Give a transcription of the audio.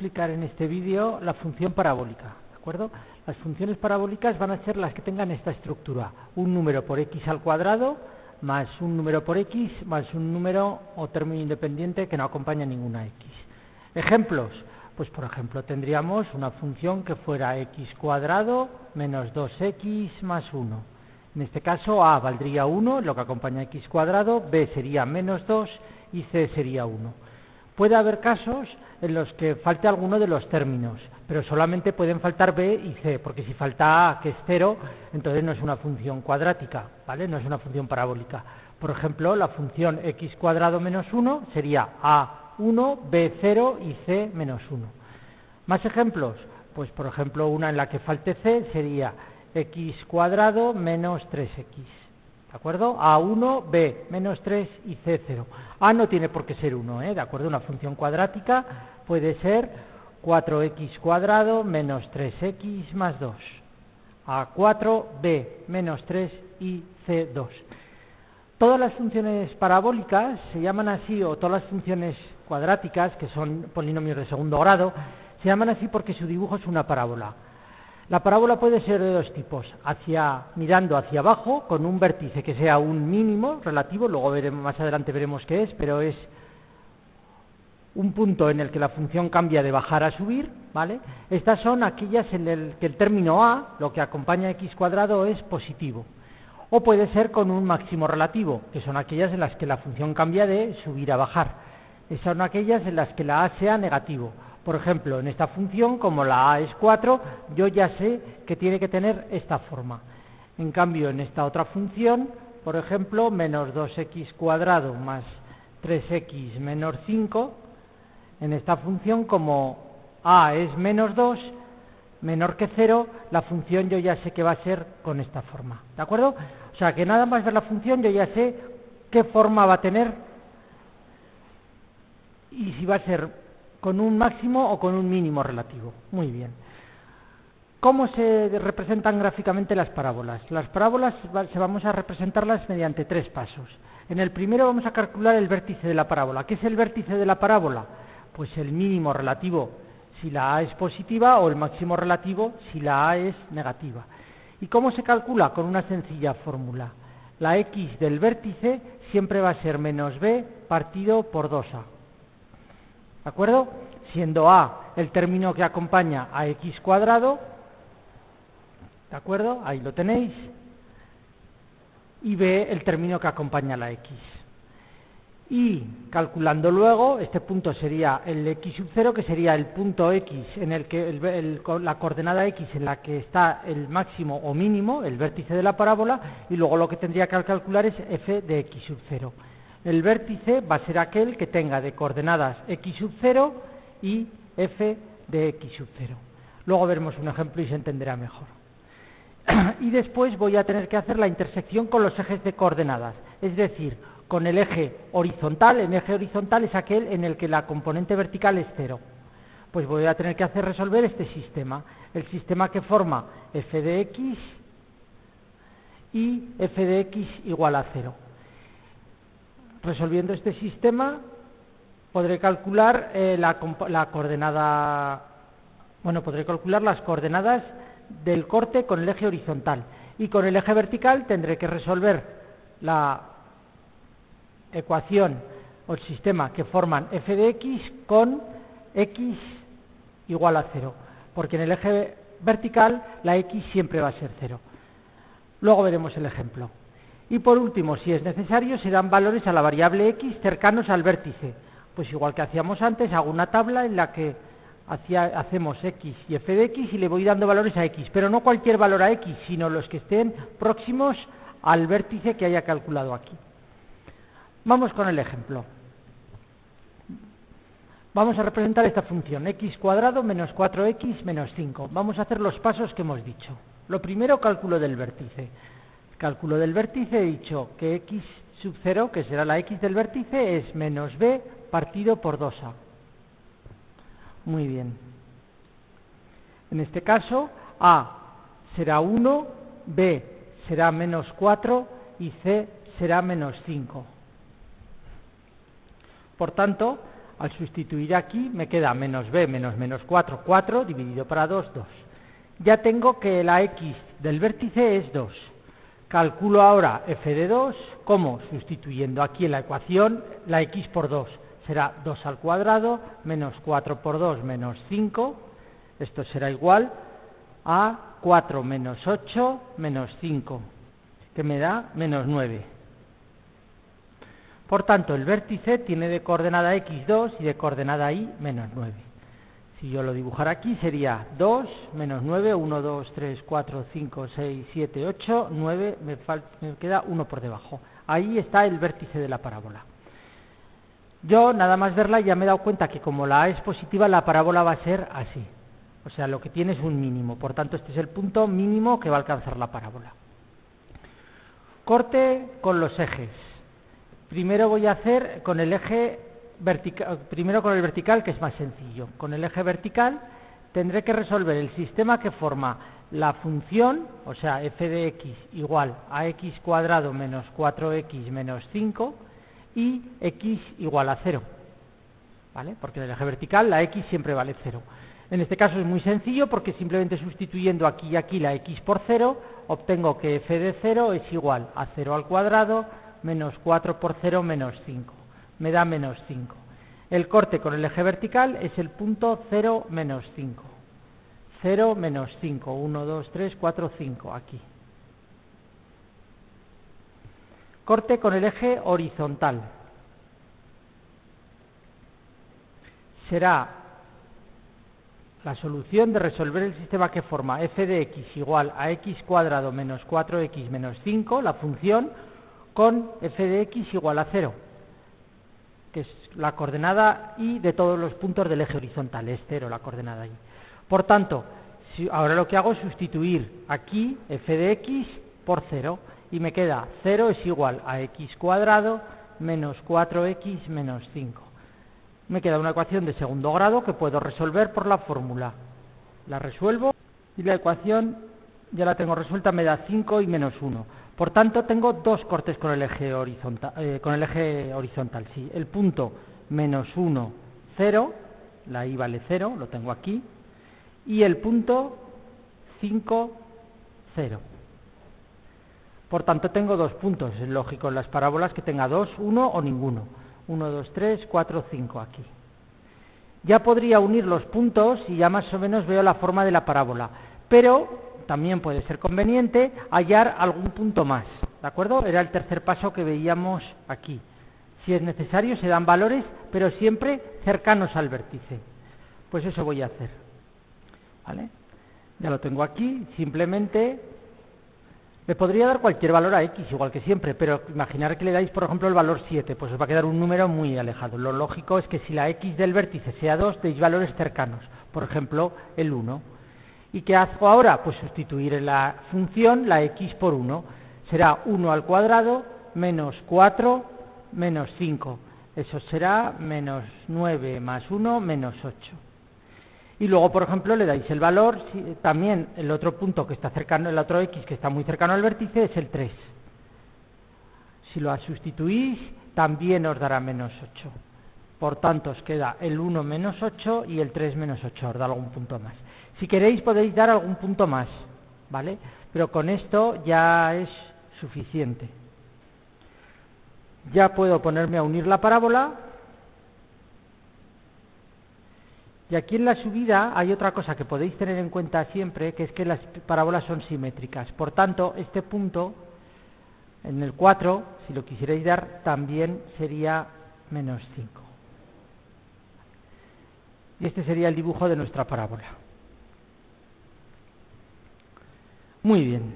explicar en este vídeo la función parabólica, ¿de acuerdo? Las funciones parabólicas van a ser las que tengan esta estructura: un número por x al cuadrado, más un número por x, más un número o término independiente que no acompaña ninguna x. Ejemplos: pues por ejemplo tendríamos una función que fuera x cuadrado menos 2x más 1. En este caso a valdría 1, lo que acompaña x cuadrado, b sería menos 2 y c sería 1. Puede haber casos en los que falte alguno de los términos, pero solamente pueden faltar b y c, porque si falta a, que es 0, entonces no es una función cuadrática, ¿vale? No es una función parabólica. Por ejemplo, la función x cuadrado menos 1 sería a1, b0 y c menos 1. ¿Más ejemplos? Pues por ejemplo, una en la que falte c sería x cuadrado menos 3x. ¿De acuerdo? A1, B, menos 3 y C0. A no tiene por qué ser 1, ¿de acuerdo? Una función cuadrática puede ser 4x cuadrado menos 3x más 2. A4, B, menos 3 y C2. Todas las funciones parabólicas se llaman así, o todas las funciones cuadráticas, que son polinomios de segundo grado, se llaman así porque su dibujo es una parábola. La parábola puede ser de dos tipos: mirando hacia abajo, con un vértice que sea un mínimo relativo, luego más adelante veremos qué es, pero es un punto en el que la función cambia de bajar a subir, ¿vale? Estas son aquellas en el que el término a, lo que acompaña a x cuadrado, es positivo. O puede ser con un máximo relativo, que son aquellas en las que la función cambia de subir a bajar. Son aquellas en las que la a sea negativo. Por ejemplo, en esta función, como la a es 4, yo ya sé que tiene que tener esta forma. En cambio, en esta otra función, por ejemplo, menos 2x cuadrado más 3x menos 5, en esta función, como a es menos 2, menor que 0, la función yo ya sé que va a ser con esta forma. ¿De acuerdo? O sea, que nada más ver la función yo ya sé qué forma va a tener y si va a ser con un máximo o con un mínimo relativo. Muy bien. ¿Cómo se representan gráficamente las parábolas? Las parábolas vamos a representarlas mediante tres pasos. En el primero vamos a calcular el vértice de la parábola. ¿Qué es el vértice de la parábola? Pues el mínimo relativo si la a es positiva o el máximo relativo si la a es negativa. ¿Y cómo se calcula? Con una sencilla fórmula. La x del vértice siempre va a ser menos b partido por 2a. ¿De acuerdo? Siendo a el término que acompaña a x cuadrado, ¿de acuerdo? Ahí lo tenéis. Y b el término que acompaña a la x. Y calculando luego, este punto sería el x sub 0, que sería el punto x en el que la coordenada x en la que está el máximo o mínimo, el vértice de la parábola, y luego lo que tendría que calcular es f de x sub 0. El vértice va a ser aquel que tenga de coordenadas x sub 0 y f de x sub 0. Luego veremos un ejemplo y se entenderá mejor. Y después voy a tener que hacer la intersección con los ejes de coordenadas, es decir, con el eje horizontal. El eje horizontal es aquel en el que la componente vertical es 0. Pues voy a tener que resolver este sistema, el sistema que forma f de x y f de x igual a 0. Resolviendo este sistema podré calcular podré calcular las coordenadas del corte con el eje horizontal, y con el eje vertical tendré que resolver la ecuación o el sistema que forman f de x con x igual a 0, porque en el eje vertical la x siempre va a ser 0. Luego veremos el ejemplo. Y por último, si es necesario, se dan valores a la variable x cercanos al vértice. Pues igual que hacíamos antes, hago una tabla en la que hacemos x y f de x y le voy dando valores a x, pero no cualquier valor a x, sino los que estén próximos al vértice que haya calculado aquí. Vamos con el ejemplo. Vamos a representar esta función, x cuadrado menos 4x menos 5. Vamos a hacer los pasos que hemos dicho. Lo primero, cálculo del vértice. Cálculo del vértice, he dicho que x sub 0, que será la x del vértice, es menos b partido por 2a. Muy bien. En este caso, a será 1, b será menos 4 y c será menos 5. Por tanto, Al sustituir aquí me queda menos b menos menos 4, 4, dividido para 2, 2. Ya tengo que la x del vértice es 2. Calculo ahora f de 2, ¿cómo? Sustituyendo aquí en la ecuación la x por 2. Será 2 al cuadrado menos 4 por 2 menos 5. Esto será igual a 4 menos 8 menos 5, que me da menos 9. Por tanto, el vértice tiene de coordenada x 2 y de coordenada y menos 9. Si yo lo dibujara aquí sería 2 menos 9, 1, 2, 3, 4, 5, 6, 7, 8, 9, me queda 1 por debajo. Ahí está el vértice de la parábola. Yo, nada más verla, ya me he dado cuenta que como la a es positiva, la parábola va a ser así. O sea, lo que tiene es un mínimo. Por tanto, este es el punto mínimo que va a alcanzar la parábola. Corte con los ejes. Primero voy a hacer con el eje vertical, primero con el vertical, que es más sencillo. Con el eje vertical tendré que resolver el sistema que forma la función, o sea, f de x igual a x cuadrado menos 4x menos 5 y x igual a 0. ¿Vale? Porque en el eje vertical la x siempre vale 0. En este caso es muy sencillo porque simplemente sustituyendo aquí y aquí la x por 0, obtengo que f de 0 es igual a 0 al cuadrado menos 4 por 0 menos 5. Me da menos 5. El corte con el eje vertical es el punto 0 menos 5. 0 menos 5. 1, 2, 3, 4, 5. Aquí. Corte con el eje horizontal. Será la solución de resolver el sistema que forma f de x igual a x cuadrado menos 4x menos 5, la función, con f de x igual a 0, que es la coordenada y de todos los puntos del eje horizontal, es 0 la coordenada y. Por tanto, ahora lo que hago es sustituir aquí f de x por 0, y me queda 0 es igual a x cuadrado menos 4x menos 5. Me queda una ecuación de segundo grado que puedo resolver por la fórmula. La resuelvo y la ecuación ya la tengo resuelta, me da 5 y menos 1. Por tanto, tengo dos cortes con el eje horizontal, sí. El punto menos 1, 0, la y vale 0, lo tengo aquí, y el punto 5, 0. Por tanto, tengo dos puntos. Es lógico en las parábolas que tenga 2, 1 o ninguno. 1, 2, 3, 4, 5 aquí. Ya podría unir los puntos y ya más o menos veo la forma de la parábola. Pero también puede ser conveniente hallar algún punto más. ¿De acuerdo? Era el tercer paso que veíamos aquí. Si es necesario, se dan valores, pero siempre cercanos al vértice. Pues eso voy a hacer. ¿Vale? Ya lo tengo aquí. Simplemente le podría dar cualquier valor a x, igual que siempre, pero imaginar que le dais, por ejemplo, el valor 7, pues os va a quedar un número muy alejado. Lo lógico es que si la x del vértice sea 2, deis valores cercanos, por ejemplo, el 1. ¿Y qué hago ahora? Pues sustituir en la función la x por 1. Será 1 al cuadrado menos 4 menos 5. Eso será menos 9 más 1 menos 8. Y luego, por ejemplo, le dais el valor, también el otro punto que está cercano, el otro x que está muy cercano al vértice es el 3. Si lo sustituís, también os dará menos 8. Por tanto, os queda el 1 menos 8 y el 3 menos 8, os da algún punto más. Si queréis podéis dar algún punto más, ¿vale? Pero con esto ya es suficiente. Ya puedo ponerme a unir la parábola. Y aquí en la subida hay otra cosa que podéis tener en cuenta siempre, que es que las parábolas son simétricas. Por tanto, este punto, en el 4, si lo quisierais dar, también sería menos 5. Y este sería el dibujo de nuestra parábola. Muy bien.